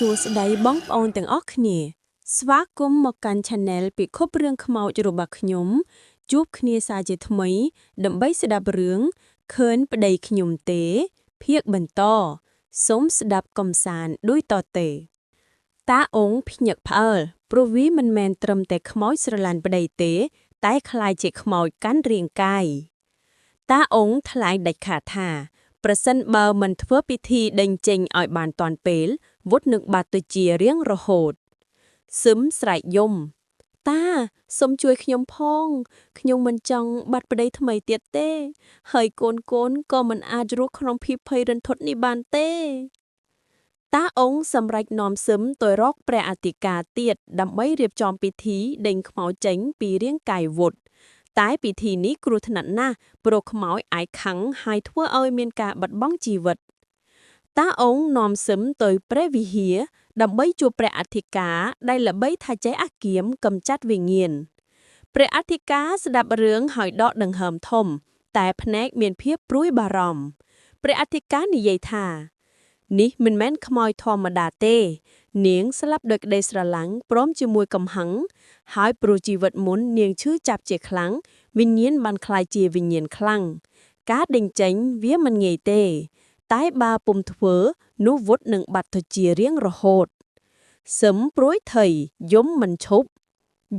សួស្តីបងប្អូនទាំងអស់គ្នាស្វាគមន៍មកកាន់ Channel ពិខុបរឿងខ្មោចរបស់ខ្ញុំជួបគ្នាសាជាថ្មីដើម្បីស្ដាប់រឿងឃើញប្តីខ្ញុំទេភាគបន្តសូមស្ដាប់កំសាន្តដូចតទៅតាអង្គភ្ញាក់ផ្អើលព្រោះវាមិនមែនត្រឹមតែខ្មោចស្រឡាញ់ប្តីទេតែคล้ายជាខ្មោចកាន់រាងកាយតាអង្គថ្លែងដាច់ខាតថាប្រសិនបើមិនធ្វើពិធីដេញចេញឲ្យបានទាន់ពេលវុធនឹងបាត់ទៅជារៀងរហូតសឹមស្រែកយំតាសូមជួយខ្ញុំផងខ្ញុំមិនចង់បាត់ប្តីថ្មីទៀតទេហើយកូនក៏មិនអាចរស់ក្នុងភាពភ័យរន្ធត់នេះបានទេតាអង្គសម្រេចនាំសឹមទៅរកព្រះអធិការទៀតដើម្បីរៀបចំពិធីដេញខ្មោចចេញពីរាងកាយវុធតែពិធីនេះគ្រោះថ្នាក់ណាស់ព្រោះខ្មោចអាចខឹងហើយធ្វើឲ្យមានការបាត់បង់ជីវិតតាអង្គនាំសឹមទៅព្រះវិហារដើម្បីជួបព្រះអធិការដែលល្បីថាចេះអាគៀមកំចាត់វិញ្ញាណព្រះអធិការស្ដាប់រឿងហើយដកដង្ហើមធំតែភ្នែកមានភាពព្រួយបារម្ភព្រះអធិការនិយាយថានេះមិនមែនខ្មោចធម្មតាទេនាងស្លាប់ដោយក្តីស្រឡាញ់ព្រមជាមួយកំហឹងហើយព្រោះជីវិតមុននាងឈឺចាប់ជាខ្លាំងវិញ្ញាណបានក្លាយជាវិញ្ញាណខ្លាំងការដេញចេញវាមិនងាយទេតែបើពុំធ្វើនោះវុធនឹងបាត់ទៅជារៀងរហូតសឹមព្រួយថៃយំមិនឈប់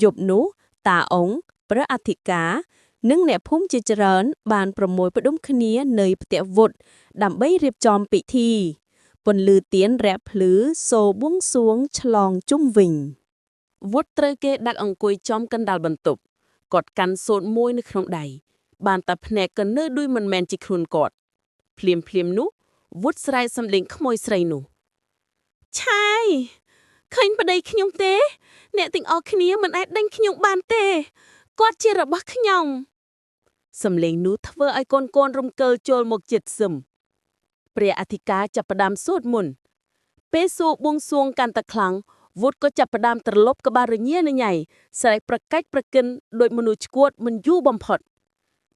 យប់នោះតាអង្គព្រះអធិការនិងអ្នកភូមិជាច្រើនបានប្រមូលផ្ដុំគ្នានៅផ្ទះវុធដើម្បីរៀបចំពិធីពន្លឺទៀនរះភ្លឺសូរបួងសួងឆ្លងជុំវិញវុធត្រូវគេដាក់អង្គុយចំកណ្ដាលបន្ទប់គាត់កាន់សូត្រមួយនៅក្នុងដៃបានតែភ្នែកក៏នៅដូចមិនមែនជាខ្លួនគាត់ភ្លាមនោះវុធស្រែកសំឡេងក្មួយស្រីនោះឆាយឃើញប្តីខ្ញុំទេអ្នកទាំងអស់គ្នាមិនអាចដេញខ្ញុំបានទេគាត់ជារបស់ខ្ញុំសំឡេងនោះធ្វើឲ្យកូនរំកិលចូលមកជិតសឹមព្រះអធិការចាប់ផ្ដើមសូត្រមន្តពេលសូរបួងសួងកាន់តែខ្លាំងវុធក៏ចាប់ផ្ដើមត្រឡប់ក្បាលរញ៉េរញ៉ៃស្រែកប្រកាច់ប្រកិនដោយមនុស្សឈួតមិនយូរបំផុត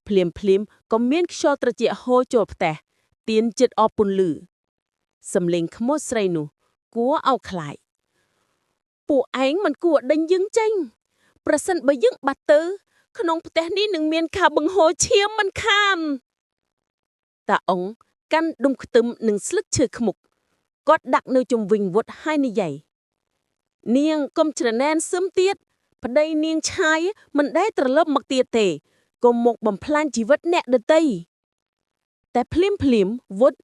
ភ្លាមក៏មានខ្យល់ត្រជាក់ហូរចូលផ្ទះទៀនចិត្តអបពន្លឺសំឡេងខ្មោចស្រីនោះគួរឲ្យខ្លាចពួកឯងមិនគួរដេញយើងចេញប្រសិនបើយើងបាត់ទៅក្នុងផ្ទះនេះនឹងមានការបង្ហូរឈាមមិនខានតាអង្គកាន់ដុំខ្ទឹមនិងស្លឹកឈើខ្មុកគាត់ដាក់នៅជុំវិញវុធហើយនិយាយនាងកុំច្រណែនសឹមទៀតប្តីនាងឆាយមិនដែលត្រឡប់មកទៀតទេកុំមកបំផ្លាញជីវិតអ្នកដទៃតែភ្លាមវុធ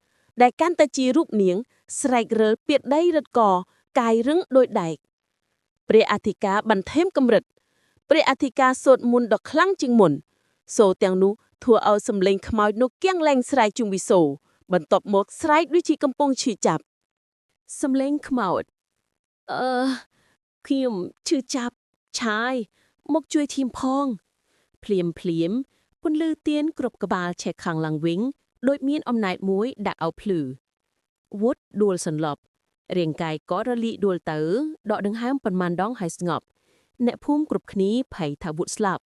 ដែលកាន់តែជារូបនាងស្រែករើពាក្យដៃរឹតកកាយរឹងដោយដែកព្រះអធិការបន្ថែមកម្រិតព្រះអធិការសូត្រមន្តដ៏ខ្លាំងជាងមុនសូរទាំងនោះធ្វើឲ្យសំឡេងខ្មោចនោះគៀងលែងស្រែកជុំវិសូរបន្ទាប់មកស្រែកដូចជាកំពុងឈឺចាប់សំឡេងខ្មោចខ្ញុំឈឺចាប់ឆាយមកជួយធីមផងភ្លាមពន្លឺទៀនគ្រប់ក្បាលឆេះខាងឡើងវិញដូចមានអំណាចមួយដាក់ឲ្យភ្លឺវុធដួលសន្លប់រាងកាយក៏រលាកដួលទៅដកដង្ហើមប៉ុន្មានដងហើយស្ងប់អ្នកភូមិគ្រប់គ្នាភ័យថាវុធស្លាប់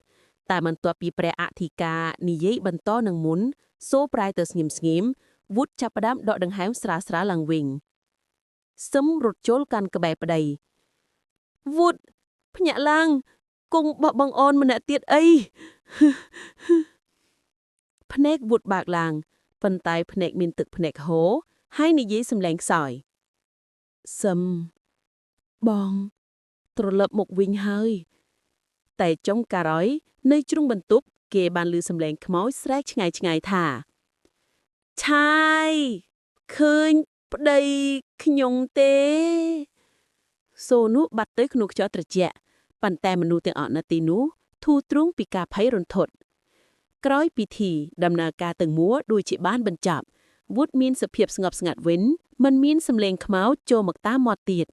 តែបន្ទាប់ពីព្រះអធិការនិយាយបន្តនឹងមុនសូរប្រែទៅស្ងៀមវុធចាប់ផ្ដើមដកដង្ហើមស្រាលឡើងវិញសឹមរត់ចូលកាន់ក្បែរប្តីវុធភ្ញាក់ឡើងគង់បោះបងអូនម្នាក់ទៀតអីភ្នែកវុធបើកឡើងប៉ុន្តែភ្នែកមានទឹកភ្នែកហូរហើយនិយាយសំឡេងខ្សោយសឹមបងត្រឡប់មកវិញហើយតែចុងការ៉យនៅជ្រុងបន្ទប់គេបានឮសំឡេងខ្មោចស្រែកឆ្ងាយថាឆាយឃើញប្តីខ្ញុំទេសូរនោះបាត់ទៅក្នុងខ្យល់ត្រជាក់ប៉ុន្តែមនុស្សទាំងអស់នៅទីនោះធូរទ្រូងពីការភ័យរន្ធត់ក្រោយពិធីដំណើរការទាំងមូលដូចជាបានបញ្ចប់វុធមានសភាពស្ងប់ស្ងាត់វិញមិនមានសំឡេងខ្មោចចូលមកតាមមាត់ទៀត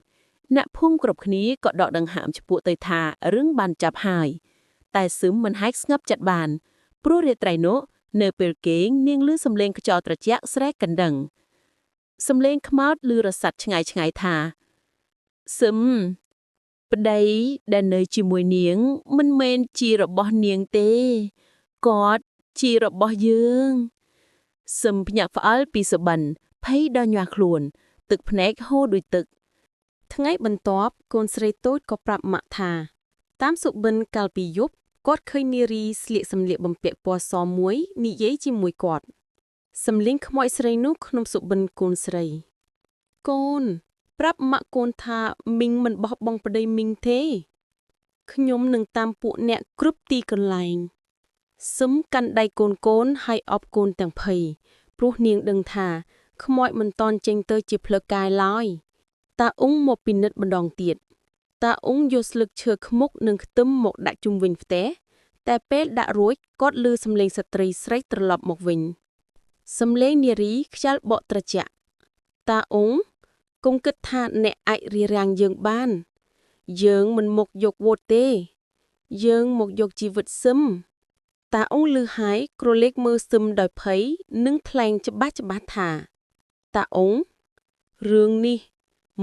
អ្នកភូមិគ្រប់គ្នាក៏ដកដង្ហើមឆ្ពោះទៅថារឿងបានចាប់ហើយតែសឹមមិនហាច់ស្ងប់ចិត្តបានព្រោះរាត្រីនោះនៅពេលគេងនាងឮសំឡេងខ្យល់ត្រជាក់ស្រែកកណ្ដឹងសំឡេងខ្មោចឮរសាត់ឆ្ងាយថាសឹមប្តីដែលនៅជាមួយនាងមិនមែនជារបស់នាងទេគាត់ជារបស់យើងសឹមភ្ញាក់ផ្អើលពីសុបិនភ័យដល់ញាស់ខ្លួនទឹកភ្នែកហូរដូចទឹក ថ្ងៃបន្ទាប់កូនស្រីតូចក៏ប្រាប់ម៉ាក់ថាតាមសុបិនកាលពីយប់គាត់ឃើញនារីស្លៀកសម្លៀកបំពាក់ពណ៌សមួយនិយាយជាមួយគាត់សំឡេងខ្មោចស្រីនោះក្នុងសុបិនកូនស្រីកូនប្រាប់ម៉ាក់កូនថាមីងមិនបោះបង់ប្តីមីងទេខ្ញុំនឹងតាមពួកអ្នកគ្រប់ទីកន្លែងសឹមកាន់ដៃកូនហើយអបកូនទាំងភ័យព្រោះនាងដឹងថាខ្មោចមិនតន់ចេញទៅជាផ្លូវកាយឡើយតាអ៊ុងមកពិនិត្យម្ដងទៀតតាអ៊ុងយកស្លឹកឈើខ្មុកនិងខ្ទឹមមកដាក់ជុំវិញផ្ទះតែពេលដាក់រួចគាត់ឮសំឡេងស្ត្រីស្រែកត្រឡប់មកវិញសំឡេងនារីខ្យល់បក់ត្រជាក់តាអ៊ុងកុំគិតថាអ្នកអាចរារាំងយើងបានយើងមិនមកយកវោតទេយើងមកយកជីវិតសឹមតាអ៊ុងឮហើយក្រឡេកមើលសឹមដោយភ័យនិងថ្លែងច្បាស់ថាតាអ៊ុងរឿងនេះ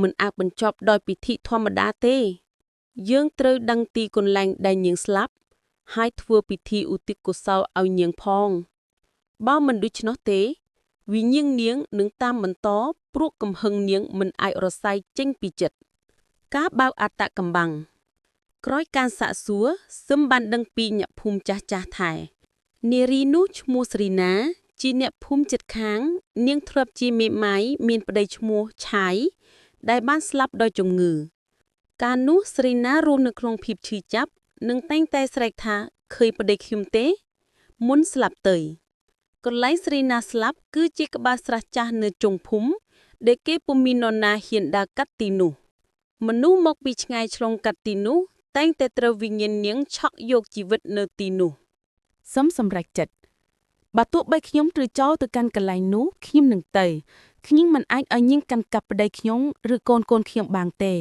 មិនអាចបញ្ចប់ដោយពិធីធម្មតាទេយើងត្រូវដឹងទីកន្លែងដែលនាងស្លាប់ហើយធ្វើពិធីឧទ្ទិសកុសលឲ្យនាងផងបើមិនដូច្នោះទេវិញ្ញាណនាងនឹងតាមបន្តព្រោះកំហឹងនាងមិនអាចរសាយចេញពីចិត្តការបើកអត្តកម្បាំងក្រោយការសាកសួរសឹមបានដឹងពីអ្នកភូមិចាស់ថានារីនោះឈ្មោះស្រីណាជាអ្នកភូមិជិតខាងនាងធ្លាប់ជាមេម៉ាយមានប្តីឈ្មោះឆាយដែលបានស្លាប់ដោយជំងឺកាលនោះស្រីណារស់នៅក្នុងភាពឈឺចាប់និងតែងតែស្រែកថាឃើញប្តីខ្ញុំទេមុនស្លាប់ទៅកន្លែងស្រីណាស្លាប់គឺជាក្បាលស្រះចាស់នៅចុងភូមិដែលគេពុំមាននរណាហ៊ានដើរកាត់ទីនោះមនុស្សមកពីឆ្ងាយឆ្លងកាត់ទីនោះតែងតែត្រូវវិញ្ញាណនាងឆក់យកជីវិតនៅទីនោះសឹមសម្រេចចិត្តបើទោះបីខ្ញុំត្រូវចោលទៅកាន់កន្លែងនោះខ្ញុំនឹងទៅខ្ញុំមិនអាចឲ្យនាងកាន់កាប់ប្តីខ្ញុំឬកូនខ្ញុំបានទេ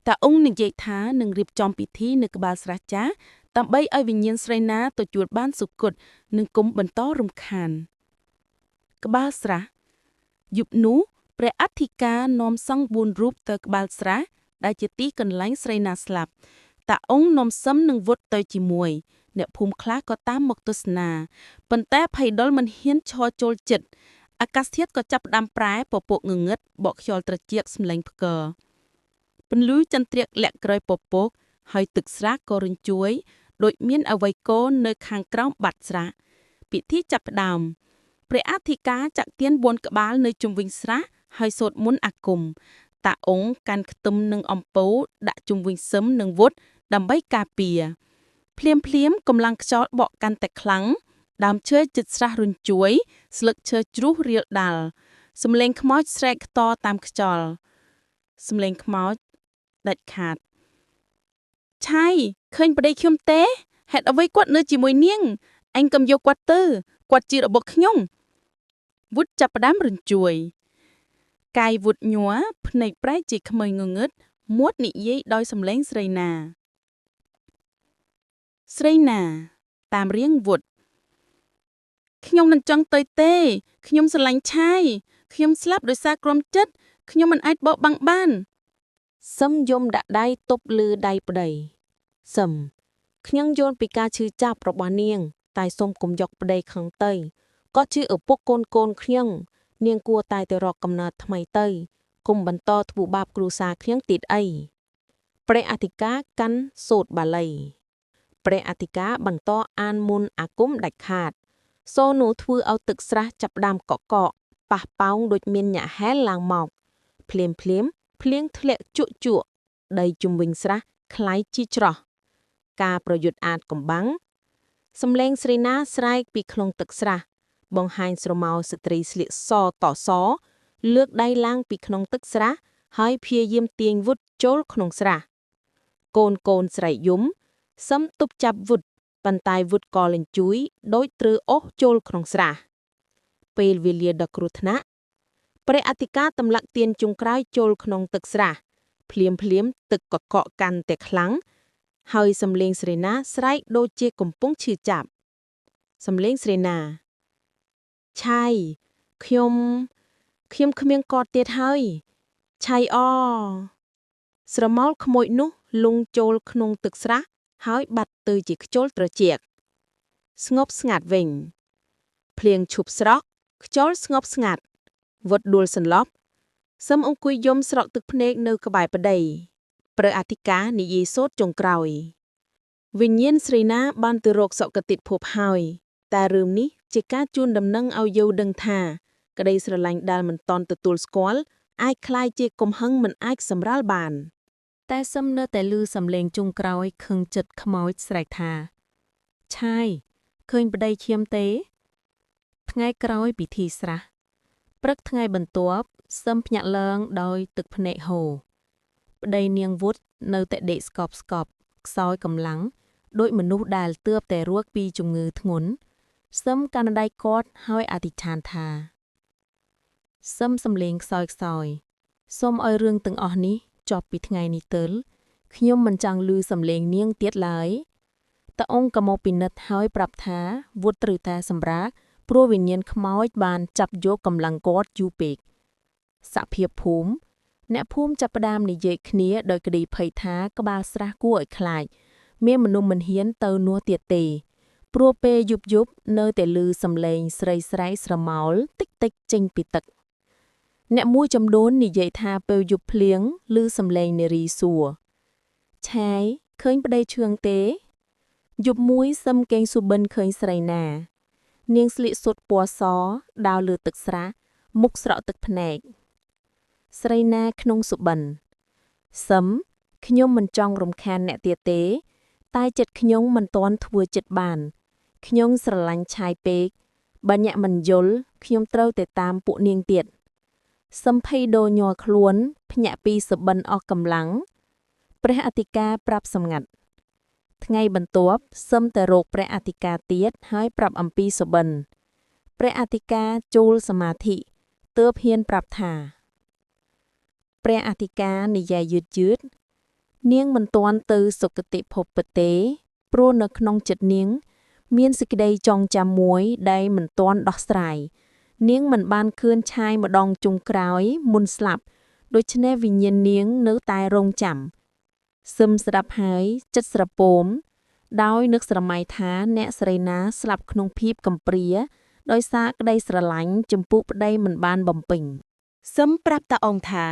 តាអ៊ុងនិយាយថានឹងរៀបចំពិធីនៅក្បាលស្រះចាស់ដើម្បីឲ្យវិញ្ញាណស្រីណាទទួលបានសុគតនិងកុំបន្តរំខានក្បាលស្រះយប់នោះព្រះអធិការនាំសង្ឃ4រូបទៅក្បាលស្រះដែលជាទីកន្លែងស្រីណាស្លាប់តាអ៊ុងនាំសឹមនឹងវុតទៅជាមួយអ្នកភូមិខ្លះក៏តាមមកទស្សនាប៉ុន្តែភ័យដុលមិនហ៊ានឈរចូលចិត្តអាកាសធាតុក៏ចាប់ផ្ដើមប្រែពពកងងឹតបក់ខ្យល់ត្រជាក់សម្លេងផ្គរពន្លឺចន្ទ្រាកលាក់ក្រោយពពកហើយទឹកស្រះក៏រញ្ជួយដូចមានអវ័យកូននៅខាងក្រោមបាត់ស្រះពិធីចាប់ផ្ដើមព្រះអធិការចាក់ទៀន4ក្បាលនៅជុំវិញស្រះហើយសូត្រមន្តអាគមតាអ៊ុងកាន់ខ្ទឹមនិងអំពៅដាក់ជុំវិញសឹមនិងវុតដើម្បីការពារភ្លាមកម្លាំងខ្យល់បក់កាន់តែខ្លាំងដើមឈើជិតស្រះរញ្ជួយស្លឹកឈើជ្រុះរាលដាល់សំឡេងខ្មោចស្រែកខ្ទរតាមខ្យល់សំឡេងខ្មោចដាច់ខាតឆៃឃើញប្តីខ្ញុំទេហេតុអ្វីគាត់នៅជាមួយនាងអញកុំយកគាត់ទៅគាត់ជារបស់ខ្ញុំវុតចាប់ផ្ដើមរញ្ជួយកាយវុតញ័រភ្នែកប្រែកជាខ្មៅងងឹតមាត់និយាយដោយសំឡេងស្រីណាតាមរៀងវុតខ្ញុំមិនចង់ទៅទេខ្ញុំស្រឡាញ់ឆាយខ្ញុំស្លាប់ដោយសារក្រំចិត្តខ្ញុំមិនអាចបោះបង់បានសឹមយំដាក់ដៃទប់លើដៃប្តីសឹមខ្ញុំយល់ពីការឈឺចាប់របស់នាងតែសូមកុំយកប្តីខឹងទៅគាត់ជាឪពុកកូនខ្ញុំនាងគួរតែរកកំណើតថ្មីទៅកុំបន្តធ្វើបាបគ្រួសារខ្ញុំទៀតអីព្រះអធិការកាន់សូត្របាលីព្រះអធិការបន្តអានមន្តអាគមដាច់ខាតសូរនោះធ្វើឲ្យទឹកស្រះចាប់ផ្ដើមកកប៉ះប៉ោងដូចមានញាក់ហែលឡើងមកភ្លាមភ្លៀងធ្លាក់ជក់ដីជុំវិញស្រះคล้ายជាច្រោះការប្រយុទ្ធអាតកំបាំងសំឡេងស្រីណាស្រែកពីក្នុងទឹកស្រះបង្ហាញស្រមោលស្ត្រីស្លៀកសតសលើកដៃឡើងពីក្នុងទឹកស្រះហើយព្យាយាមទាញវុតចូលក្នុងស្រះកូនស្រែកយំសឹមទប់ចាប់វុតប៉ុន្តែវុតក៏លញ្ជួយដូចត្រូវអូសចូលក្នុងស្រះពេលវេលាដ៏គ្រោះថ្នាក់ព្រះអធិការទម្លាក់ទៀនចុងក្រោយចូលក្នុងទឹកស្រះភ្លាមទឹកកកកាន់តែខ្លាំងហើយសំឡេងស្រីណាស្រែកដូចជាកំពុងឈឺចាប់សំឡេងស្រីណាឆៃខ្ញុំគ្មានកតទៀតហើយឆៃអស្រមោលក្មួយនោះលង់ចូលក្នុងទឹកស្រះហើយបាត់ទៅជាខ្ជុលត្រជាក់ស្ងប់ស្ងាត់វិញភ្លៀងឈប់ស្រកខ្យល់ស្ងប់ស្ងាត់វុតដួលសន្លប់ សឹមអង្គុយយំស្រក់ទឹកភ្នែកនៅក្បែរប្តីព្រះអធិការនិយាយសូត្រចុងក្រោយវិញ្ញាណស្រីណាបានទៅរកសុគតិភពហើយតែរឿងនេះជាការជូនដំណឹងឲ្យយោដឹងថាក្តីស្រឡាញ់ដែលមិនតន់ទទួលស្គាល់អាចคล้ายជាកំហឹងមិនអាចសម្រាលបានតែសឹមនៅតែឮសំឡេងចុងក្រោយខឹងចិត្តខ្មោចស្រែកថាឆាយឃើញប្តីឈាមទេថ្ងៃក្រោយពិធីស្រះព្រឹកថ្ងៃបន្ទាប់សឹមភ្ញាក់ឡើងដោយទឹកភ្នែកហូរប្តីនាងវុតនៅតែដេកស្កប់ខ្សោយកម្លាំងដោយមនុស្សដែលទើបតែរួចពីជំងឺធ្ងន់សឹមកាន់ដៃគាត់ហើយអធិដ្ឋានថាសឹមសំលេងខ្សោយសូមឲ្យរឿងទាំងអស់នេះចប់ពីថ្ងៃនេះទៅខ្ញុំមិនចង់ឮសំឡេងនាងទៀតឡើយតាអង្គក៏មកពិនិត្យហើយប្រាប់ថាវុតត្រូវតែសម្រាកព្រោះវិញ្ញាណខ្មោចបានចាប់យកកម្លាំងគាត់យូរពេកសភាពភូមិអ្នកភូមិចាប់ផ្ដើមនិយាយគ្នាដោយក្តីភ័យថាក្បាលស្រះគួរឲ្យខ្លាចមានមនុស្សមិនហ៊ានទៅនោះទៀតទេព្រោះពេលយប់នៅតែឮសំឡេងស្រីស្រមោលតិចចេញពីទឹកអ្នកមួយចំនួននិយាយថាពេលយប់ភ្លៀងឮសំឡេងនារីសួរឆាយឃើញប្តីឈឿងទេយប់មួយសឹមគេងសុបិនឃើញស្រីណានាងស្លៀកសុទ្ធពណ៌សដើរលើទឹកស្រះមុខស្រក់ទឹកភ្នែកស្រីណាក្នុងសុបិនសឹមខ្ញុំមិនចង់រំខានអ្នកទៀតទេតែចិត្តខ្ញុំមិនទាន់ធ្វើចិត្តបានខ្ញុំស្រឡាញ់ឆាយពេកបើអ្នកមិនយល់ខ្ញុំត្រូវតែតាមពួកនាងទៀតសឹមភ័យដូរញ័រខ្លួនភ្ញាក់ពីសុបិនអស់កម្លាំងព្រះអធិការប្រាប់សម្ងាត់ថ្ងៃបន្ទាប់សឹមតែរកព្រះអធិការទៀតហើយប្រាប់អំពីសុបិនព្រះអធិការជួលសមាធិទើបហ៊ានប្រាប់ថាព្រះអធិការនិយាយយឺតនាងមិនទាន់ទៅសុគតិភពពិតទេព្រោះនៅក្នុងចិត្តនាងមានសេចក្តីចងចាំមួយដែលមិនទាន់ដោះស្រាយនាងមិនបានឃើញឆាយម្ដងចុងក្រោយមុនស្លាប់ដូច្នេះវិញ្ញាណនាងនៅតែរងចាំសឹមស្ដាប់ហើយចិត្តស្រពោមដោយនឹកស្រមៃថាអ្នកស្រីណាស្លាប់ក្នុងភាពកំព្រាដោយសារក្តីស្រឡាញ់ចំពោះប្តីមិនបានបំពេញសឹមប្រាប់តាអង្គថា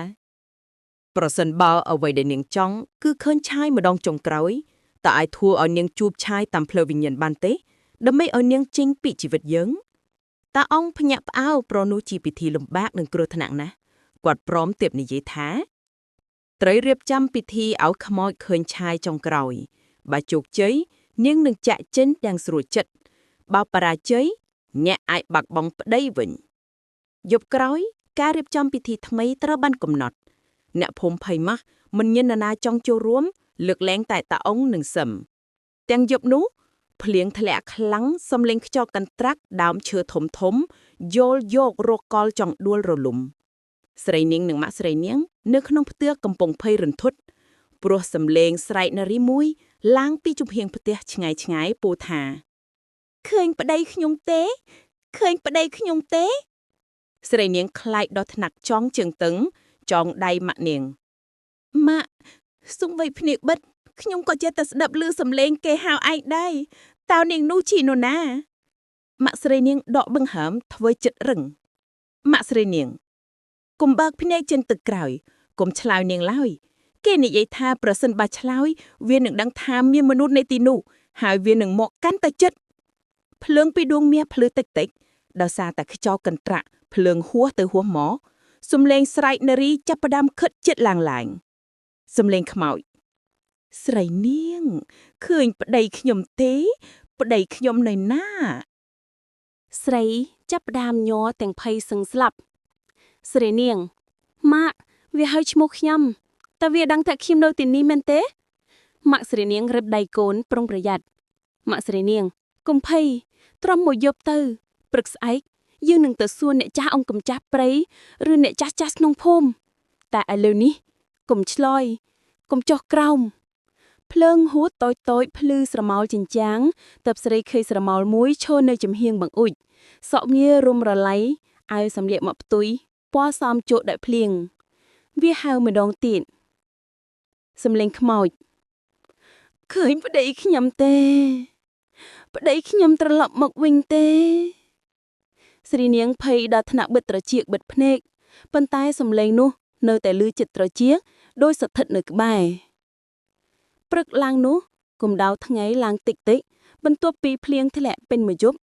ប្រសិនបើអ្វីដែលនាងចង់គឺឃើញឆាយម្ដងចុងក្រោយតើអាចធ្វើឲ្យនាងជួបឆាយតាមផ្លូវវិញ្ញាណបានទេដើម្បីឲ្យនាងចេញពីជីវិតយើងតាអង្គភ្ញាក់ផ្អើលព្រោះនោះជាពិធីលំបាកនិងគ្រោះថ្នាក់ណាស់គាត់ព្រមទៀតនិយាយថាត្រូវរៀបចំពិធីឲ្យខ្មោចឃើញឆាយចុងក្រោយបើជោគជ័យនាងនឹងចាក់ចេញទាំងស្រួលចិត្តបើបរាជ័យអ្នកអាចបាត់បង់ប្តីវិញយប់ក្រោយការរៀបចំពិធីថ្មីត្រូវបានកំណត់អ្នកភូមិភ័យម៉ាស់មិនមាននរណាចង់ចូលរួមលើកលែងតែតាអង្គនិងសឹមទាំងយប់នោះភ្លៀងធ្លាក់ខ្លាំងសំឡេងខ្យល់កន្ត្រាក់ដើមឈើធំយោលយករកកលចង់ដួលរលំស្រីនាងនិងម៉ាក់ស្រីនាងនៅក្នុងផ្ទះកំពុងភ័យរន្ធត់ព្រោះសំឡេងស្រែកនារីមួយឡើងពីជំហៀងផ្ទះឆ្ងាយពោលថាឃើញប្តីខ្ញុំទេឃើញប្តីខ្ញុំទេស្រីនាងខ្លាចដល់ថ្នាក់ចង់ជើងតឹងចងដៃម៉ាក់នាងម៉ាក់សុំវៃភ្នែកបិទខ្ញុំក៏ចេះតែស្ដាប់ឮសំឡេងគេហៅឯងដែរតើនាងនោះជានរណាម៉ាក់ស្រីនាងដកបឹងហើមធ្វើចិត្តរឹងម៉ាក់ស្រីនាងកុំបើកភ្នែកចេញទឹកក្រោយកុំឆ្លើយនាងឡើយគេនិយាយថាប្រសិនបើឆ្លើយវានឹងដឹងថាមានមនុស្សនៅទីនោះហើយវានឹងមកកាន់តែចិត្តភ្លើងពីដួងមាសភ្លឺតិចដោយសារតែខ្យល់កន្ត្រាក់ភ្លើងហួសទៅហួសមកសំឡេងស្រែកនារីចាប់ផ្ដើមខិតជិតឡើងសំឡេងខ្មោចស្រីនាងឃើញប្តីខ្ញុំទេប្តីខ្ញុំនៅណាស្រីចាប់ផ្ដើមញ័រទាំងភ័យសឹងស្លាប់ស្រីនាងម៉ាក់វាហៅឈ្មោះខ្ញុំតើវាដឹងថាខ្ញុំនៅទីនេះមែនទេម៉ាក់ស្រីនាងរឹតដៃកូនប្រុងប្រយ័ត្នម៉ាក់ស្រីនាងកុំភ័យទ្រាំមួយយប់ទៅព្រឹកស្អែកយើងនឹងទៅសួរអ្នកចាស់អង្គកំចាស់ព្រៃឬអ្នកចាស់ក្នុងភូមិតែឥឡូវនេះកុំឆ្លើយកុំចុះក្រោមភ្លើងហួតតូចភ្លឺស្រមោលចិញ្ចាំងទើបស្រីឃើញស្រមោលមួយឈរនៅចំហៀងបង្អ៊ុចសក់ងាររុំរឡៃអាវសម្លៀកមកផ្ទុយពណ៌សមជក់ដោយភ្លៀងវាហៅម្ដងទៀតសំឡេងខ្មោចឃើញប្តីខ្ញុំទេប្តីខ្ញុំត្រឡប់មកវិញទេស្រីនាងភ័យដល់ថ្នាក់បិទត្រចៀកបិទភ្នែក ប៉ុន្តែសំឡេងនោះនៅតែលឺចិត្តត្រចៀកដោយស្ថិតនៅក្បែរព្រឹកឡើងនោះកម្ដៅថ្ងៃឡើងតិចៗបន្ទាប់ពីភ្លៀងធ្លាក់ពេញមួយយប់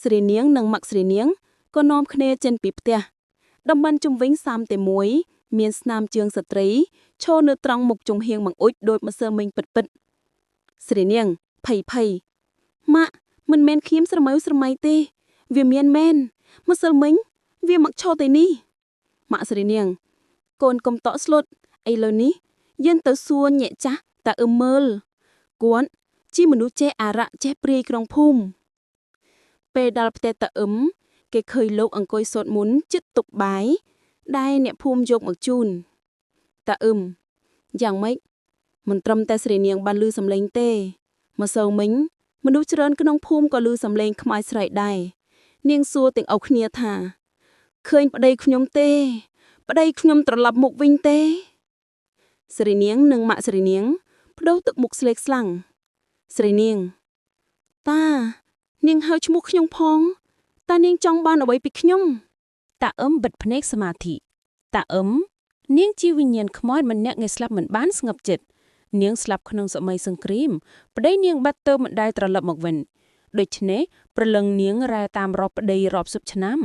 ស្រីនាងនិងម៉ាក់ស្រីនាងក៏នាំគ្នាចេញពីផ្ទះតំបន់ជុំវិញសាមតែមួយមានស្នាមជើងស្ត្រីឈរនៅត្រង់មុខចំហៀងបង្អុចដូចម្សៅមិញពិតៗស្រីនាងភ័យម៉ាក់មិនមែនខៀមស្រមើស្រមៃទេវាមានមែនម្សិលមិញវាមកឈរតែនេះម៉ាក់ស្រីនាងកូនកុំតក់ស្លុតឥឡូវនេះយើងទៅសួរញាក់ចាស់តាមើលគាត់ជាមនុស្សចេះអារៈចេះព្រាយក្នុងភូមិពេលដល់ផ្ទះតាគេឃើញលោកអង្គុយសូត្រមន្តចិត្តទុកបាយដែលអ្នកភូមិយកមកជូនតាយ៉ាងម៉េចមិនត្រឹមតែស្រីនាងបានឮសំឡេងទេម្សិលមិញមនុស្សច្រើនក្នុងភូមិក៏ឮសំឡេងខ្មៅស្រែកដែរនាងសួរទាំងអស់គ្នាថាឃើញប្តីខ្ញុំទេប្តីខ្ញុំត្រឡប់មកវិញទេស្រីនាងនិងម៉ាក់ស្រីនាងបដូរទឹកមុខស្លេកស្លាំងស្រីនាងតានាងហៅឈ្មោះខ្ញុំផងតានាងចង់បានអ្វីពីខ្ញុំតាបិទភ្នែកសមាធិតានាងជាវិញ្ញាណខ្មោចម្នាក់ងាយស្លាប់មិនបានស្ងប់ចិត្តនាងស្លាប់ក្នុងសម័យសង្គ្រាមប្តីនាងបាត់ទៅមិនដែលត្រឡប់មកវិញដូច្នេះព្រលឹងនាងរែតាមរកប្តីរាប់សិបឆ្នាំ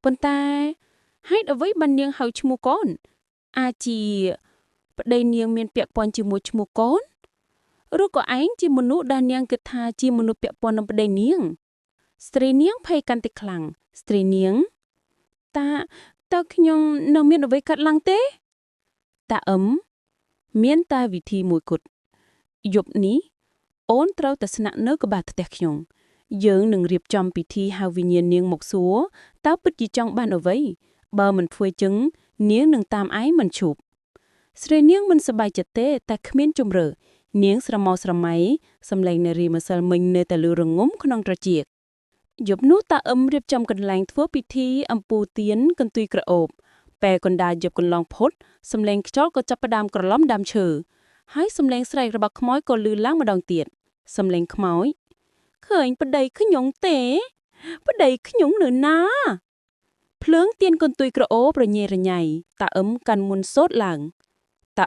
ប៉ុន្តែហេតុអ្វីបាននាងហៅឈ្មោះកូនអាចជាប្តីនាងមានពាក់ព័ន្ធជាមួយឈ្មោះកូនឬក៏ឯងជាមនុស្សដែលនាងគិតថាជាមនុស្សពាក់ព័ន្ធនឹងប្តីនាងស្ត្រីនាងភ័យកាន់តែខ្លាំងស្ត្រីនាងតើខ្ញុំនៅមានអ្វីកាត់ឡើងទេតាមានតែវិធីមួយគត់យប់នេះអូនត្រូវតែស្នាក់នៅក្បែរផ្ទះខ្ញុំយើងនឹងរៀបចំពិធីហៅវិញ្ញាណនាងមកសួរតើពិតជាចង់បានអ្វីបើមិនធ្វើចឹងនាងនឹងតាមឯងមិនឈប់ស្រីនាងមិនសប្បាយចិត្តទេតែគ្មានជំរឿនាងស្រមោស្រមៃសំឡេងនារីម្សិលមិញនៅតែលឺរងំក្នុងត្រចៀកយប់នោះតារៀបចំកន្លែងធ្វើពិធីអំពូទៀនកន្ទុយក្រអូបពេលកណ្ដាលយប់កន្លងផុតសំឡេងខ្យល់ក៏ចាប់ផ្ដើមក្រឡំដើមឈើហើយសំឡេងស្រែករបស់ខ្មោចក៏លឺឡើងម្ដងទៀតសំឡេងខ្មោចឃើញប្តីខ្ញុំទេប្តីខ្ញុំនៅណាភ្លើងទៀនកន្ទុយក្រអូបរញ៉េរញ៉ៃតាកាន់មុនសូត្រឡើងតា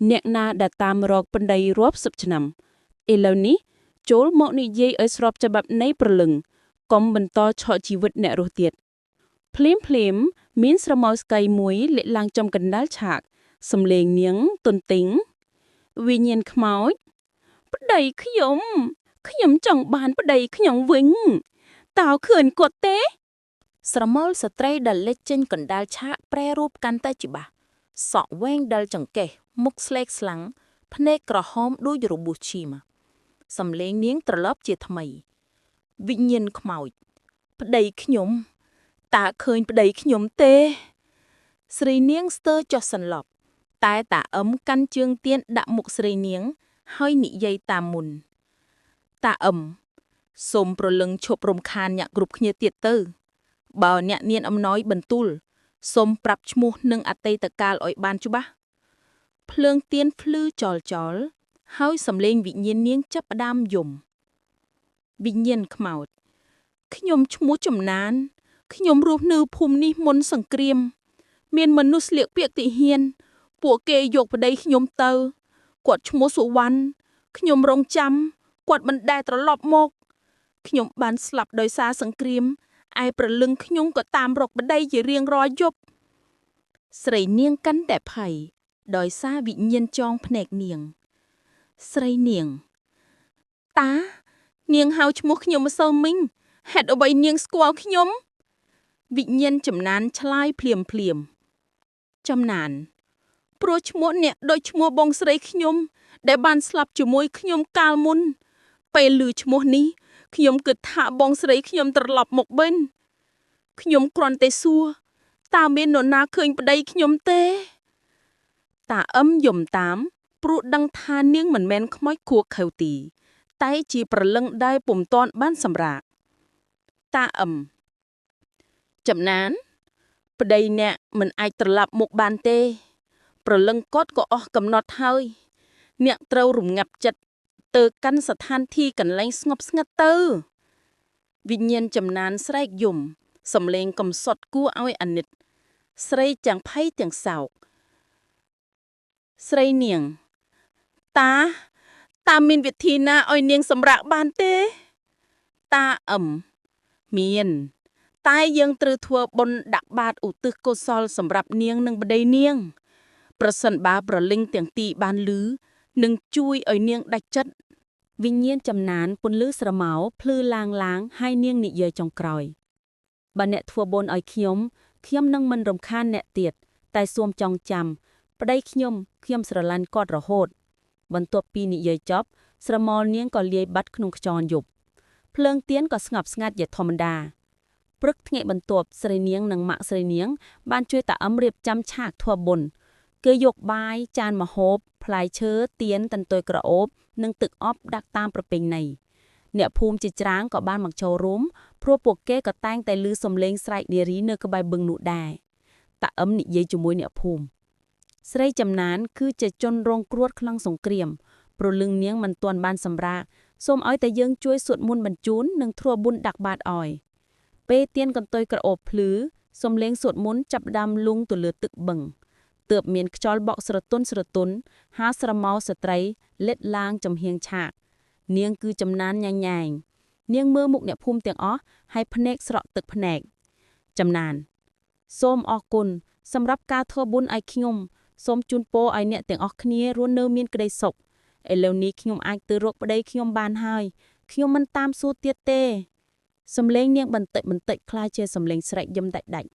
អ្នកណាដែលតាមរកប្តីរាប់សិបឆ្នាំឥឡូវនេះចូលមកនិយាយឲ្យស្របច្បាប់នៃព្រលឹងកុំបន្តឆក់ជីវិតអ្នករស់ទៀតភ្លាមមានស្រមោលស្កៃមួយលាក់ឡើងចំកណ្ដាលឆាកសំឡេងនាងទន្ទឹងវិញ្ញាណខ្មោចប្តីខ្ញុំចង់បានប្តីខ្ញុំវិញតើឃើញគាត់ទេស្រមោលស្ត្រីដែលលេចចេញកណ្ដាលឆាកប្រែរូបកាន់តែច្បាស់សក់វែងដែលចង្កេះមុខស្លេកស្លាំងភ្នែកក្រហមដូចរបួសឈាមសំឡេងនាងត្រឡប់ជាថ្មីវិញ្ញាណខ្មោចប្តីខ្ញុំតើឃើញប្តីខ្ញុំទេស្រីនាងស្ទើរចុះសន្លប់តែតាកាន់ជើងទៀនដាក់មុខស្រីនាងហើយនិយាយតាមមុនតាសូមប្រលឹងឈប់រំខានអ្នកគ្រប់គ្នាទៀតទៅបើអ្នកមានអំណោយបន្ទូលសូមប្រាប់ឈ្មោះនិងអតីតកាលឲ្យបានច្បាស់ភ្លើងទៀនភ្លឺចលហើយសំឡេងវិញ្ញាណនាងចាប់ផ្ដើមយំវិញ្ញាណខ្មោចខ្ញុំឈ្មោះចំណានខ្ញុំរស់នៅភូមិនេះមុនសង្គ្រាមមានមនុស្សស្លៀកពាក់ទាហានពួកគេយកប្តីខ្ញុំទៅគាត់ឈ្មោះសុវណ្ណខ្ញុំរងចាំគាត់មិនដែលត្រឡប់មកខ្ញុំបានស្លាប់ដោយសារសង្គ្រាមឯប្រលឹងខ្ញុំក៏តាមរកប្តីជារៀងរាល់យប់ស្រីនាងកាន់តែភ័យដោយសារវិញ្ញាណចងភ្នែកនាងស្រីនាងតានាងហៅឈ្មោះខ្ញុំម្សិលមិញហេតុអ្វីនាងស្គាល់ខ្ញុំវិញ្ញាណចំណានឆ្លើយភ្លាមចំណានព្រោះឈ្មោះអ្នកដូចឈ្មោះបងស្រីខ្ញុំដែលបានស្លាប់ជាមួយខ្ញុំកាលមុនពេលឮឈ្មោះនេះខ្ញុំគិតថាបងស្រីខ្ញុំត្រឡប់មកវិញខ្ញុំគ្រាន់តែសួរតើមាននរណាឃើញប្តីខ្ញុំទេតាយំតាមព្រោះដឹងថានាងមិនមែនខ្មោចខួខៅទីតែជាប្រលឹងដែលពុំទាន់បានសម្រាកតាចំណានប្តីអ្នកមិនអាចត្រឡប់មកបានទេប្រលឹងគាត់ក៏អស់កំណត់ហើយអ្នកត្រូវរងាប់ចិត្តទៅកាន់ស្ថានទីកន្លែងស្ងប់ស្ងាត់ទៅវិញ្ញាណចំណានស្រែកយំសំឡេងកំសត់គួរឲ្យអាណិត ស្រីទាំងភ័យទាំងសោកស្រីនាងតាមានវិធីណាឲ្យនាងសម្រាកបានទេតាមានតែយើងត្រូវធ្វើបុណ្យដាក់បាតឧទ្ទិសកុសលសម្រាប់នាងនិងប្តីនាងប្រសិនបើប្រលឹងទាំងទីបានឮនឹងជួយឲ្យនាងដាច់ចិត្តវិញ្ញាណចំណានពន្លឺស្រមោលភ្លឺឡាងហើយនាងនិយាយចុងក្រោយបើអ្នកធ្វើបុណ្យឲ្យខ្ញុំនឹងមិនរំខានអ្នកទៀតតែសូមចងចាំប្តីខ្ញុំស្រឡាញ់គាត់រហូតបន្ទាប់ពីនិយាយចប់ស្រមោលនាងក៏លាយបាត់ក្នុងខ្យល់យប់ភ្លើងទៀនក៏ស្ងប់ស្ងាត់ជាធម្មតាព្រឹកថ្ងៃបន្ទាប់ស្រីនាងនិងម៉ាក់ស្រីនាងបានជួយតាអឹមរៀបចំឆាកធ្វើបុណ្យគេយកបាយចានម្ហូបផ្លែឈើទៀនតន្ទុយក្រអូបនិងទឹកអប់ដាក់តាមប្រពៃណីអ្នកភូមិជាច្រើនក៏បានមកចូលរួមព្រោះពួកគេក៏តែងតែឮសំឡេងស្រែកនារីនៅក្បែរបឹងនោះដែរតាអឹមនិយាយជាមួយអ្នកភូមិស្រីចំណានគឺជាជនរងគ្រោះក្នុងសង្គ្រាមព្រលឹងនាងមិនទាន់បានសម្រាកសូមឲ្យតែយើងជួយសូត្រមន្តបញ្ជូននិងធ្វើបុណ្យដាក់បាតឲ្យពេលទៀនកន្ទុយក្រអូបភ្លឺសំឡេងសូត្រមន្តចាប់ផ្ដើមលង់ទៅលើទឹកបឹងទើបមានខ្យល់បក់ស្រទន់ហាស្រមោលស្ត្រីលិតឡើងចំហៀងឆាកនាងគឺចំណានញ៉ាញនាងមើលមុខអ្នកភូមិទាំងអស់ហើយភ្នែកស្រក់ទឹកភ្នែកចំណានសូមអរគុណសម្រាប់ការធ្វើបុណ្យឲ្យខ្ញុំសូមជូនពរឲ្យអ្នកទាំងអស់គ្នារស់នៅមានក្តីសុខឥឡូវនេះខ្ញុំអាចទៅរកប្តីខ្ញុំបានហើយខ្ញុំមិនតាមសួរទៀតទេសំឡេងនាងបន្តិចក្លាយជាសំឡេងស្រែកយំដាច់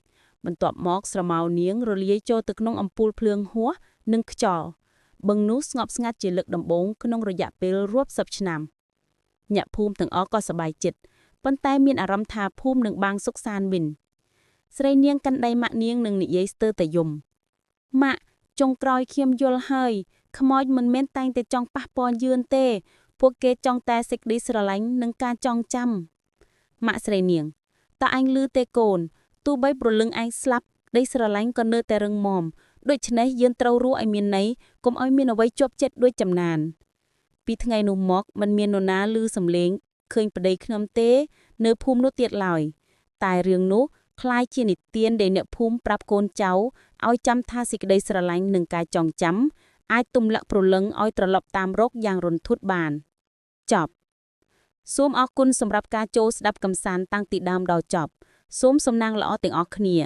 បន្ទាប់មកស្រមោលនាងរលាយចូលទៅក្នុងអំពូលភ្លើងហួសនិងខ្យល់បឹងនោះស្ងប់ស្ងាត់ជាលើកដំបូងក្នុងរយៈពេលរាប់សិបឆ្នាំអ្នកភូមិទាំងអស់ក៏សប្បាយចិត្តប៉ុន្តែមានអារម្មណ៍ថាភូមិនឹងបាងសុខសាន្តវិញស្រីនាងកាន់ដៃម៉ាក់នាងនឹងនិយាយស្ទើរតែយំម៉ាក់ចុងក្រោយខ្ញុំយល់ហើយខ្មោចមិនមែនតែងតែចង់ប៉ះពាល់យឿនទេពួកគេចង់តែសេចក្តីស្រឡាញ់និងការចងចាំម៉ាក់ស្រីនាងតើអញឮទេកូនទោះបីព្រលឹងឯងស្លាប់ក្តីស្រឡាញ់ក៏នៅតែរឹងមាំដូច្នេះយើងត្រូវរស់ឲ្យមានន័យកុំឲ្យមានអ្វីជាប់ចិត្តដូចចំណានពីថ្ងៃនោះមកមិនមាននរណាឮសំឡេងឃើញប្តីខ្ញុំទេនៅភូមិនោះទៀតឡើយតែរឿងនោះคล้ายជានិទានដែលអ្នកភូមិប្រាប់កូនចៅឲ្យចាំថាសេចក្តីស្រឡាញ់និងការចងចាំអាចទម្លាក់ព្រលឹងឲ្យត្រឡប់តាមរកយ៉ាងរន្ធត់បានចប់សូមអរគុណសម្រាប់ការចូលស្ដាប់កំសាន្តតាំងពីដើមដល់ចប់សូមសំណាងល្អទាំងអស់គ្នា